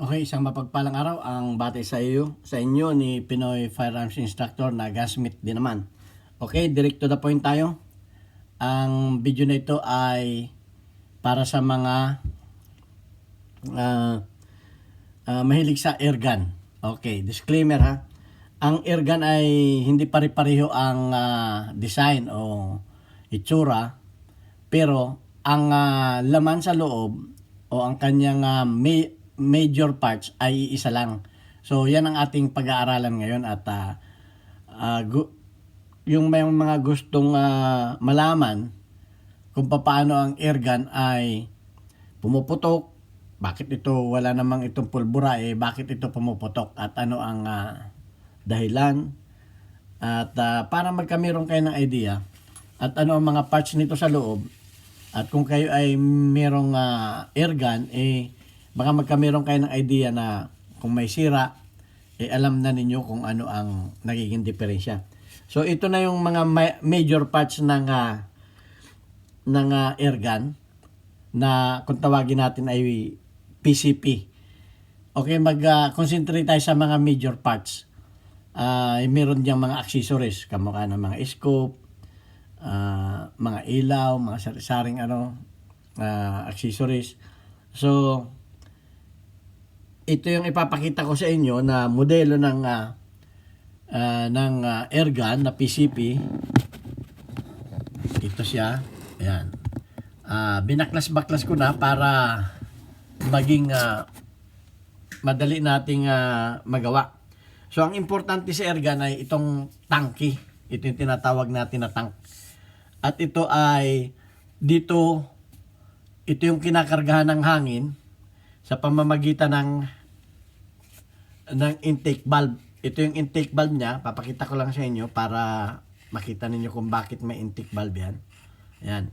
Okay, isang mapagpalang araw ang batay sa inyo ni Pinoy Firearms Instructor na Gunsmith din naman. Okay, direct to the point tayo. Ang video na ito ay para sa mga mahilig sa airgun. Okay, disclaimer ha. Ang airgun ay hindi pare-pareho ang design o itsura, pero ang laman sa loob o ang kanyang major parts ay isa lang. So yan ang ating pag-aaralan ngayon at yung may mga gustong malaman kung paano ang airgun ay pumuputok, bakit ito wala namang itong pulbura, bakit ito pumuputok at ano ang dahilan at para magkameron kayo ng idea at ano ang mga parts nito sa loob at kung kayo ay merong airgun, baka magkameron kayo ng idea na kung may sira, alam na ninyo kung ano ang nagiging diferensya. So ito na yung mga major parts ng airgun na kung tawagin natin ay PCP. Okay, mag-concentrate tayo sa mga major parts. Meron diyang mga accessories, kamukha ng mga scope, mga ilaw, mga saring accessories. So ito yung ipapakita ko sa inyo na modelo ng airgun na PCP. Ito siya. Ayan. Binaklas-baklas ko na para maging madali nating magawa. So ang importante sa airgun ay itong tangke. Ito yung tinatawag natin na tank. At ito ay ito yung kinakargahan ng hangin sa pamamagitan ng intake valve. Ito yung intake valve niya. Papakita ko lang sa inyo para makita ninyo kung bakit may intake valve yan. Ayan.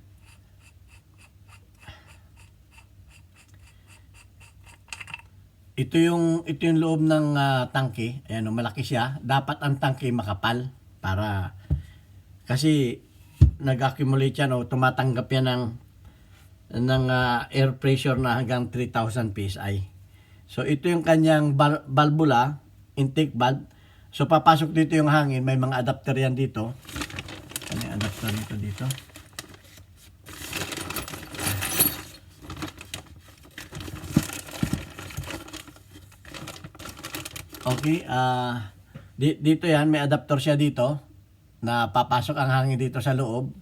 Ito yung loob ng tangke. Ayan, malaki siya. Dapat ang tangke makapal para kasi nag-accumulate yan o tumatanggap yan ng air pressure na hanggang 3,000 psi. So ito yung kanyang valvula, intake valve. So papasok dito yung hangin, may mga adapter yan dito. May adapter dito. Okay, dito yan, may adapter siya dito na papasok ang hangin dito sa loob.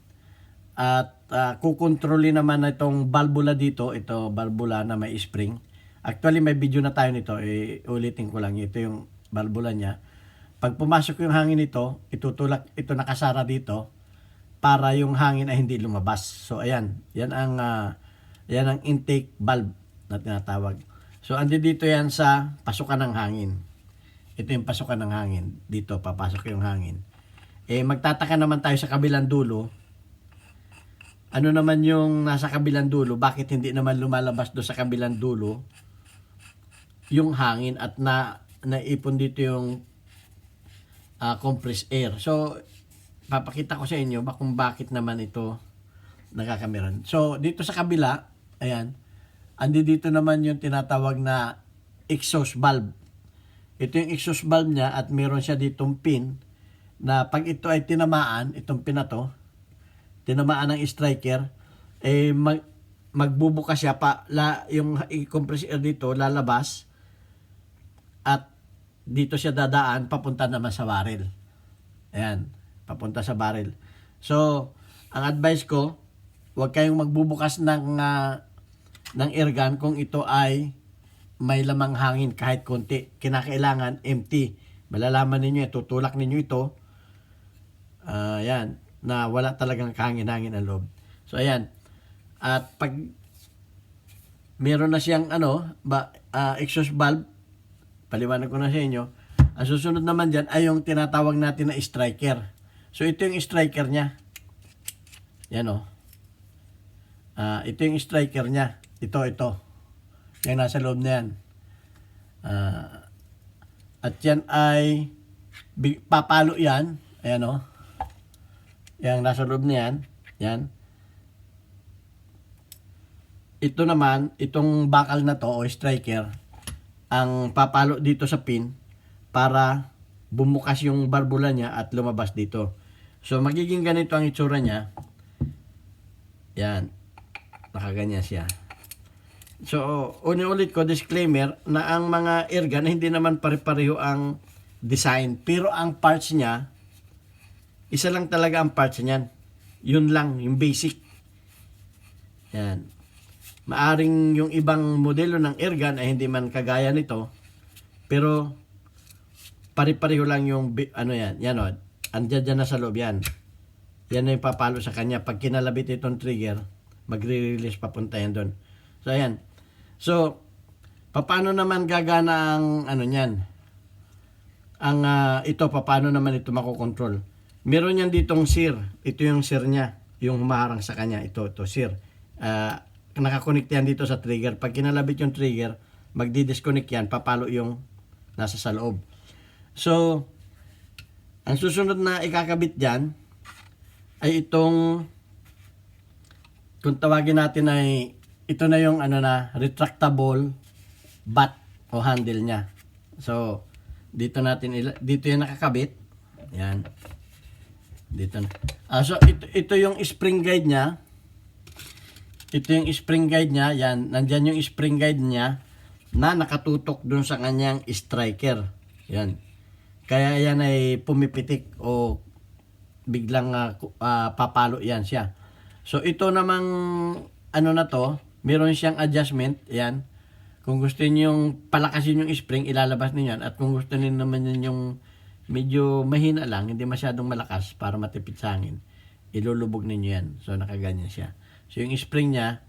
At kukontrolin naman na itong valvula dito, ito valvula na may spring. Actually may video na tayo nito, ulitin ko lang, ito yung valvula niya. Pag pumasok yung hangin nito, itutulak, ito nakasara dito para yung hangin ay hindi lumabas. So ayan, yan ang intake valve na tinatawag. So andi dito yan sa pasukan ng hangin. Ito yung pasukan ng hangin, dito papasok yung hangin. Magtataka naman tayo sa kabilang dulo. Ano naman yung nasa kabilang dulo? Bakit hindi naman lumalabas do sa kabilang dulo yung hangin at naipon dito yung compressed air? So, papakita ko sa inyo kung bakit naman ito nakakameron. So, dito sa kabila, ayan, andi dito naman yung tinatawag na exhaust valve. Ito yung exhaust valve niya at meron siya ditong pin na pag ito ay tinamaan, itong pin na to, tinamaan ng striker, magbubukas siya yung compressed air dito lalabas at dito siya dadaan papunta naman sa barrel. Ayan, papunta sa barrel. So, ang advice ko, huwag kayong magbubukas ng airgun kung ito ay may lamang hangin kahit konti. Kinakailangan empty. Malalaman ninyo, tutulak ninyo ito. Ayan, na wala talagang kahangin-hangin ang loob. So ayan. At pag meron na siyang exhaust valve, paliwanag ko na sa inyo. Ang susunod naman diyan ay yung tinatawag natin na striker. So ito yung striker niya. Yan ito yung striker niya. Ito. Yan nasa loob na yan. At yan ay papalo yan. Ayan Yang nasa loob na yan. Yan. Ito naman, itong bakal na to o striker, ang papalo dito sa pin para bumukas yung barbula niya at lumabas dito. So magiging ganito ang itsura niya. Yan. Nakaganyan siya. So, ulit ko, disclaimer, na ang mga airgun, hindi naman pare-pareho ang design. Pero ang parts niya, isa lang talaga ang parts niyan. Yun lang, yung basic. Yan. Maaring yung ibang modelo ng airgun ay hindi man kagaya nito. Pero, pare-pareho lang yung, ano yan, yan o. Andiyan dyan na sa loob yan. Yan na yung papalo sa kanya. Pag kinalabit itong trigger, magre-release papunta yan doon. So, ayan. So, paano naman gagana ang ano niyan? Ang ito, paano naman ito makokontrol? Meron yan ditong sear. Ito yung sear niya. Yung humaharang sa kanya. Ito sear. Nakakonect yan dito sa trigger. Pag kinalabit yung trigger, magdi-disconnect yan. Papalo yung nasa sa loob. So, ang susunod na ikakabit dyan ay itong, kung tawagin natin ay, ito na yung ano na, retractable bat o handle niya. So, dito natin, dito yung nakakabit. Yan. Dito na. So, ito yung spring guide niya. Ito yung spring guide niya. Yan. Nandyan yung spring guide niya na nakatutok dun sa kanyang striker. Yan. Kaya yan ay pumipitik o biglang papalo yan siya. So, ito namang ano na to, meron siyang adjustment. Yan. Kung gusto niyo yung palakasin yung spring, ilalabas niyo yan. At kung gusto niyo naman yung medyo mahina lang, hindi masyadong malakas para matipid sa hangin, ilulubog niyo yan. So, nakaganyan siya. So, yung spring niya,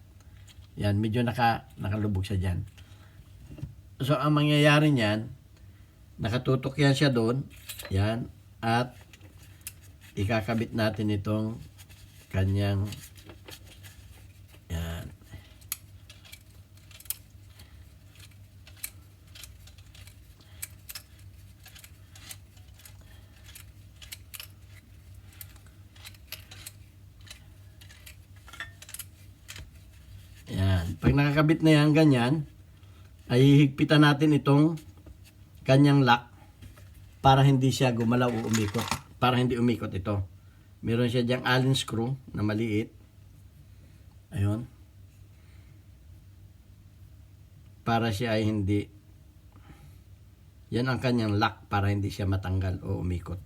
yan, medyo nakalubog siya dyan. So, ang mangyayari niyan, nakatutok yan siya doon. Yan. At ikakabit natin itong kanyang yan. Yan. Pag nakakabit na yan, ganyan, ay hihigpitan natin itong kanyang lock para hindi siya gumalaw o umikot. Para hindi umikot ito. Meron siya diyang Allen screw na maliit. Ayun. Para siya ay hindi. Yan ang kanyang lock para hindi siya matanggal o umikot.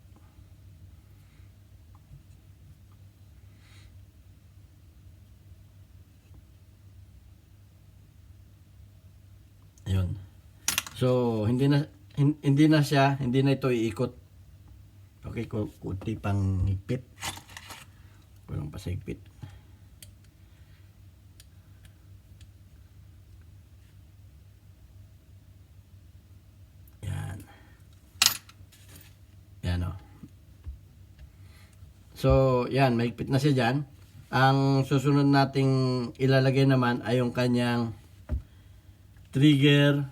Ayun. So, hindi na ito iikot. Okay, kunti pang higpit. Walang pa sa higpit. Yan. Yan o. So, yan, mahigpit na siya dyan. Ang susunod nating ilalagay naman ay yung kanyang trigger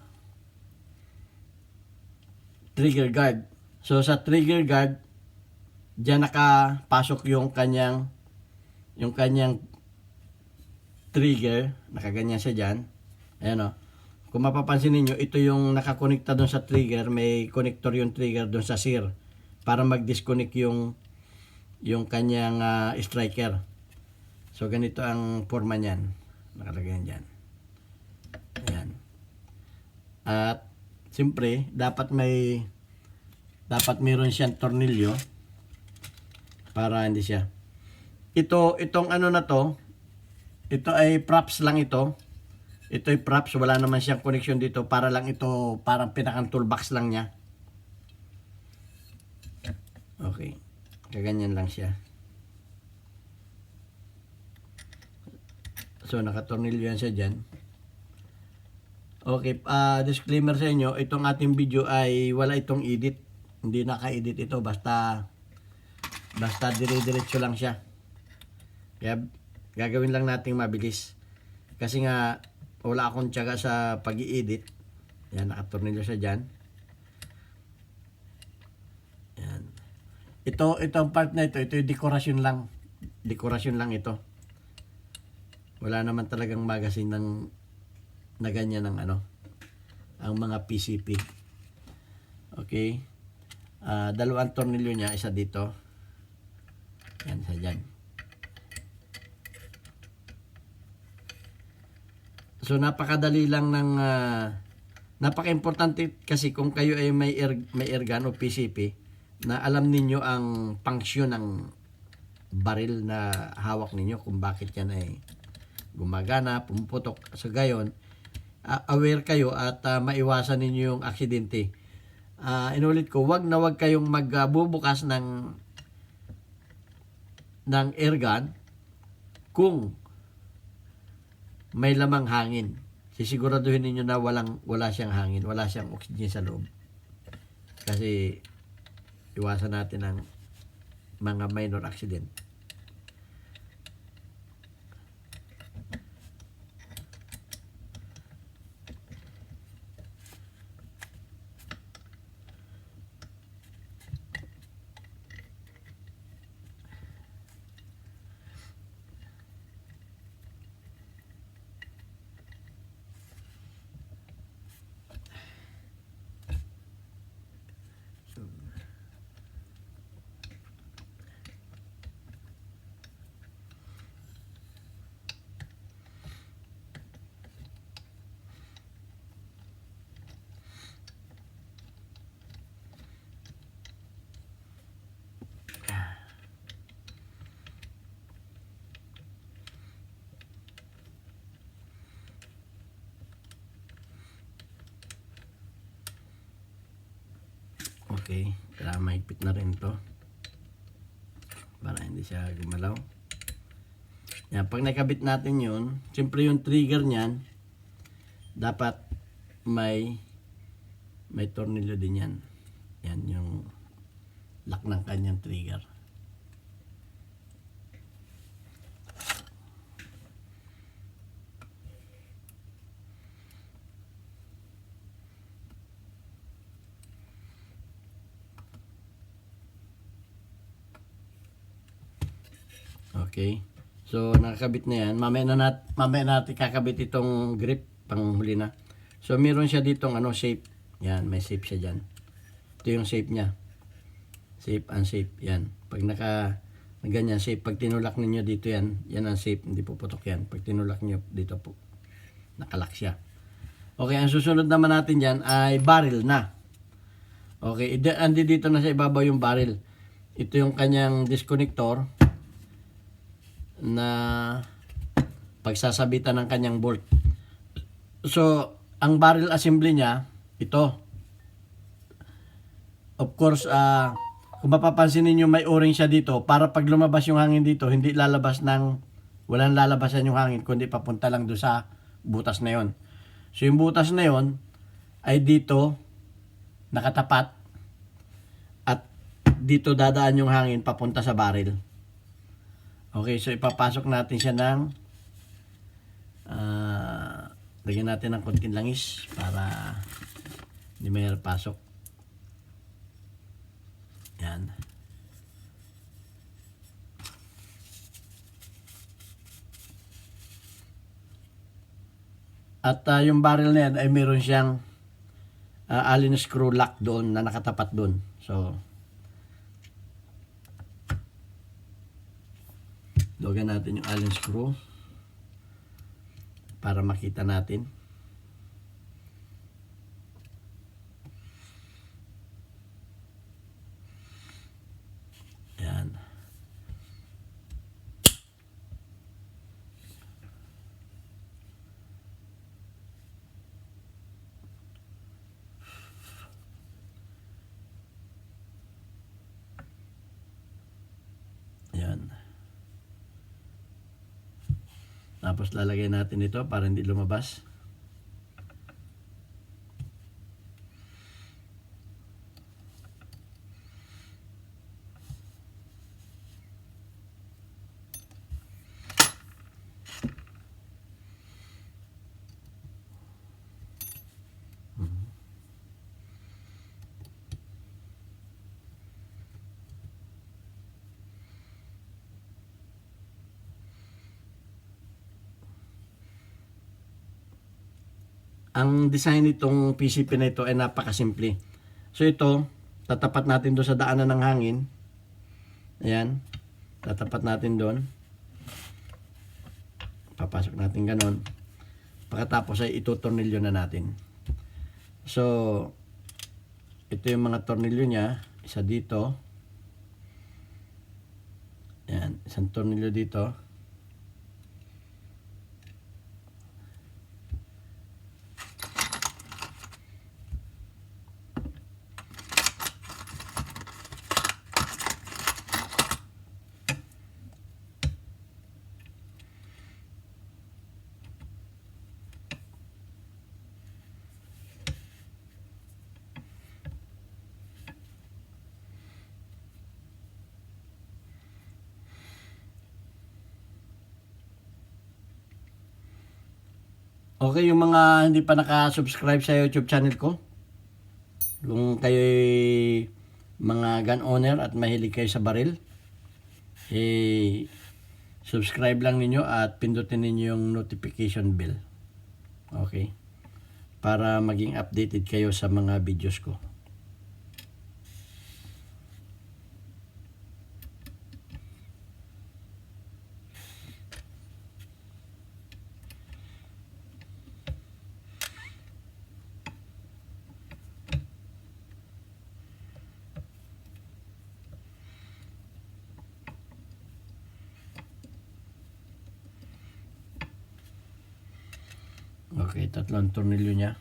guard. So sa trigger guard, diyan nakapasok yung kanyang trigger, nakaganyan siya diyan. Ayan o. Kung mapapansin niyo, ito yung nakakonekta doon sa trigger, may connector yung trigger doon sa sear para mag-disconnect yung kanyang striker. So ganito ang forma niyan. Nakalagay diyan. Ayan. At siyempre, dapat meron siyang tornilyo para hindi siya. Itong ano na to, ito ay props lang ito. Ito ay props, wala naman siyang connection dito, para lang ito, parang pinakang toolbox lang niya. Okay. Kaganyan lang siya. So, nakatornilyo yan siya dyan. Okay, disclaimer sa inyo, itong ating video ay wala itong edit. Hindi naka-edit ito, basta dire-diretso lang siya. Kaya gagawin lang nating mabilis. Kasi nga wala akong tiyaga sa pag-i-edit. Yan, nakatornilyo siya dyan. Yan. Itong part na ito yung dekorasyon lang. Dekorasyon lang ito. Wala naman talagang magazine na ganyan ng ano. ang mga PCP. Okay? Dalawang tornilyo niya, isa dito. Yan, isa dyan. So napakadali lang ng napaka-importante kasi kung kayo ay may airgun o PCP na alam ninyo ang function ng baril na hawak ninyo, kung bakit yan ay gumagana, pumuputok. So gayon, aware kayo at maiwasan ninyo yung aksidente. Inulit ko, wag kayong magbubukas ng airgun kung may lamang hangin. Sisiguraduhin niyo na wala siyang hangin, wala siyang oxygen sa loob. Kasi iwasan natin ang mga minor accident. Okay, kailangan mahigpit na rin to para hindi siya gumalaw. Yan, pag nakabit natin yun, siyempre yung trigger niyan dapat may tornilyo din yan. Yan yung lock ng kanyang trigger. Okay. So nakakabit na yan. Mamaya natin kakabit itong grip panghuli na. So meron siya ditong shape. Yan, may shape siya diyan. Ito yung shape niya. Shape and shape. Yan. Pag ganyan shape, pag tinulak niyo dito yan ang shape, hindi puputok yan. Pag tinulak niyo dito po, nakalock siya. Okay, ang susunod naman natin diyan ay barrel na. Okay, andi dito na sa ibabaw yung barrel. Ito yung kanyang disconnector na pagsasabitan ng kanyang bolt. So, ang barrel assembly niya, ito. Of course, kung mapapansin niyo may o-ring siya dito, para pag lumabas yung hangin dito, hindi lalabas walang lalabasan yung hangin, kundi papunta lang doon sa butas na yon. So, yung butas na yon ay dito, nakatapat, at dito dadaan yung hangin papunta sa barrel. Okay, so ipapasok natin siya ng lagyan natin ng konting langis para hindi mahirap pasok. Yan. At yung barrel na yan ay meron siyang allen screw lock doon na nakatapat doon. So logan natin yung allen screw para makita natin. Yan. Yan. Tapos lalagay natin ito para hindi lumabas. Ang design nitong PCP na ito ay napakasimple. So ito, tatapat natin doon sa daanan ng hangin. Ayan, tatapat natin doon. Papasok natin ganon. Pagkatapos ay itutornilyo na natin. So, ito yung mga tornilyo niya. Isa dito. Ayan, isang tornilyo dito. Okay, yung mga hindi pa naka-subscribe sa YouTube channel ko, kung kayo mga gun owner at mahilig kayo sa baril, subscribe lang ninyo at pindutin ninyo yung notification bell. Okay? Para maging updated kayo sa mga videos ko. Okay, tatlong tornilyo niya.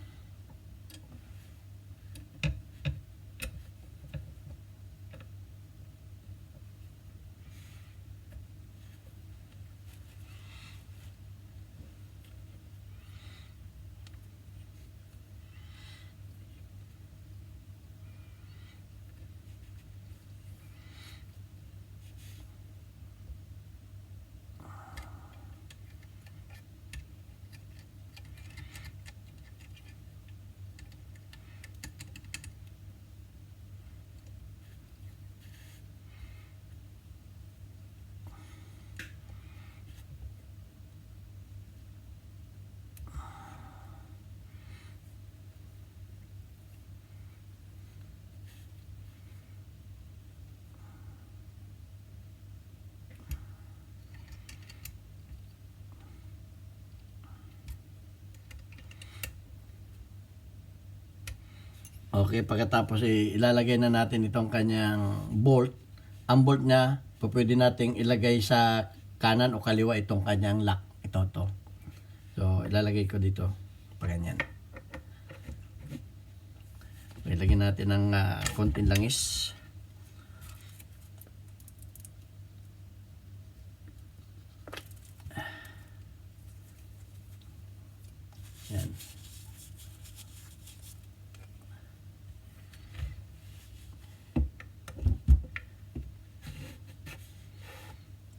Okay, pagkatapos ilalagay na natin itong kanyang bolt. Ang bolt niya, pwede nating ilagay sa kanan o kaliwa itong kanyang lock. Ito to. So, ilalagay ko dito. Paganyan. So, ilagay natin ng konting langis. Yan.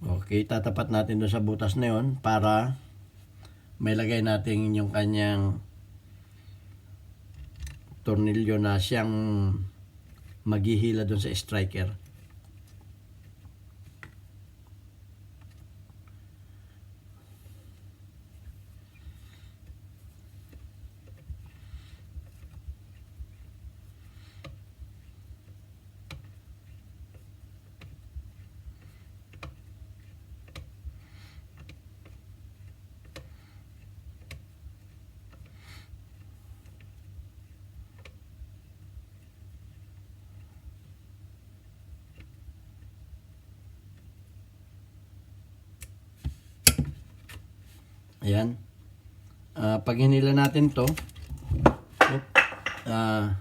Okay, tatapat natin doon sa butas na yun para may lagay natin yung kanyang tornilyo na siyang maghihila doon sa striker. Ayan. Pag hinila natin to,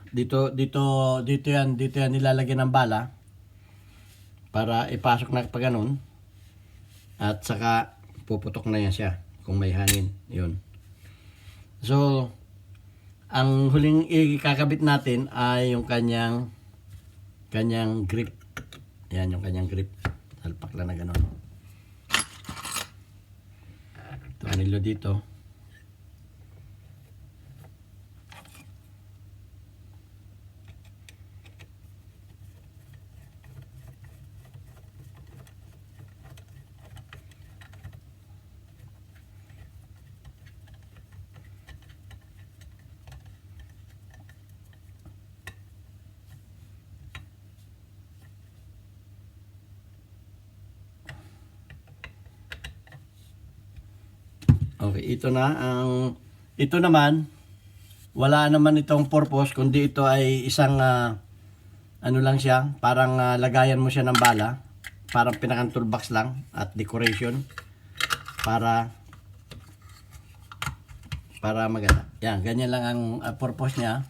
dito yan nilalagyan ng bala para ipasok na pa ganun at saka puputok na yan siya kung may hangin. Yun. So, ang huling ikakabit natin ay yung kanyang grip. Yan yung kanyang grip. Salpak lang na ganun. Tornilyo dito. Okay, ito naman wala naman itong purpose kundi ito ay isang ano lang siya, parang lagayan mo siya ng bala, parang pinakang toolbox lang at decoration para maganda. Yan, ganyan lang ang purpose niya,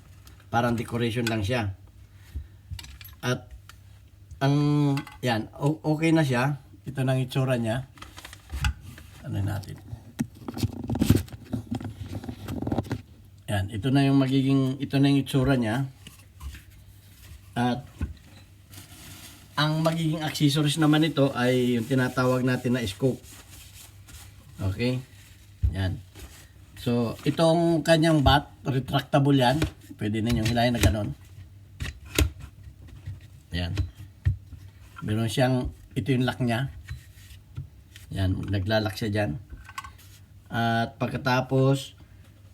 parang decoration lang siya. At yan, okay na siya. Ito nang itsura niya. Ano natin? Yan, ito na yung itsura niya. At ang magiging accessories naman ito ay yung tinatawag natin na scope. Okay? Yan. So, itong kanyang bat, retractable yan. Pwede ninyong hilahin na ganon. Yan. Meron siyang, ito yung lock niya. Yan, naglalak siya dyan. At pagkatapos,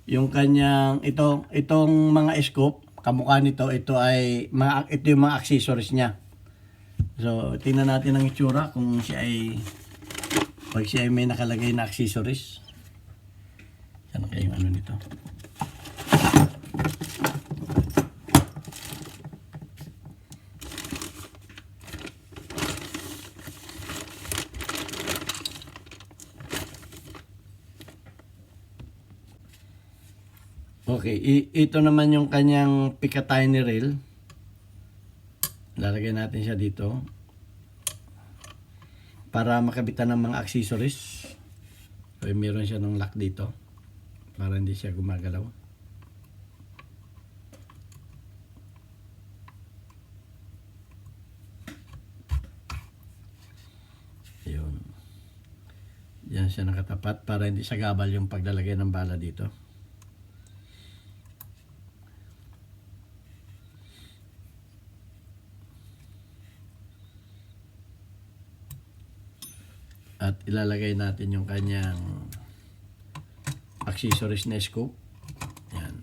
yung kanyang, itong mga scope, kamukha nito, ito yung mga accessories niya. So, tingnan natin ang itsura kung pag siya ay may nakalagay na accessories. Yan kayo yung ano nito. Okay, ito naman yung kanyang Picatinny rail. Lalagay natin siya dito para makabitan ng mga accessories. So, meron siya ng lock dito para hindi siya gumagalaw. Ayun. Diyan siya nakatapat para hindi siya gabal yung paglalagay ng bala dito. At ilalagay natin yung kanyang accessories na scope. Yan.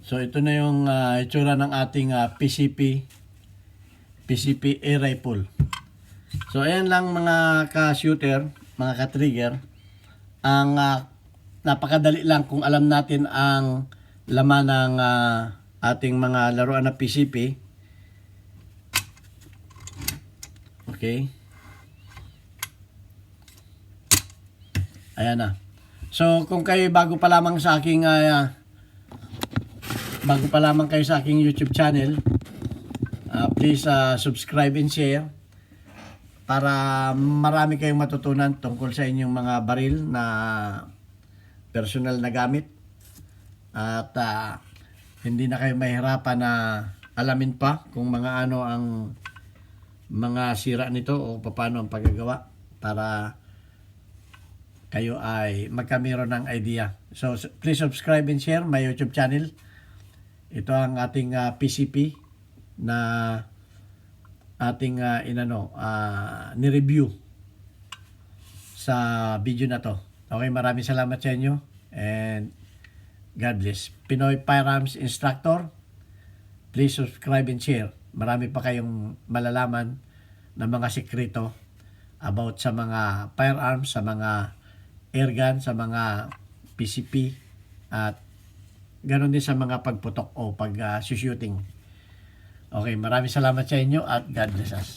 So ito na yung itsura ng ating PCP air rifle. So ayan lang mga ka-shooter, mga ka-trigger. Ang napakadali lang kung alam natin ang laman ng ating mga laruan na PCP. Okay. Ayan na. So kung kayo bago pa lamang kayo sa aking YouTube channel, please subscribe and share para marami kayong matutunan tungkol sa inyong mga baril na personal na gamit. At hindi na kayo mahirapan na alamin pa kung mga ano ang mga sira nito o paano ang paggagawa para kayo ay magkameron ng idea. So please subscribe and share my YouTube channel. Ito ang ating PCP na ating ni-review sa video na to. Okay, maraming salamat sa inyo and God bless. Pinoy Firearms Instructor, please subscribe and share. Marami pa kayong malalaman na mga sekreto about sa mga firearms, sa mga airgun, sa mga PCP at ganoon din sa mga pagputok o pag-shooting. Okay, maraming salamat sa inyo at God bless us.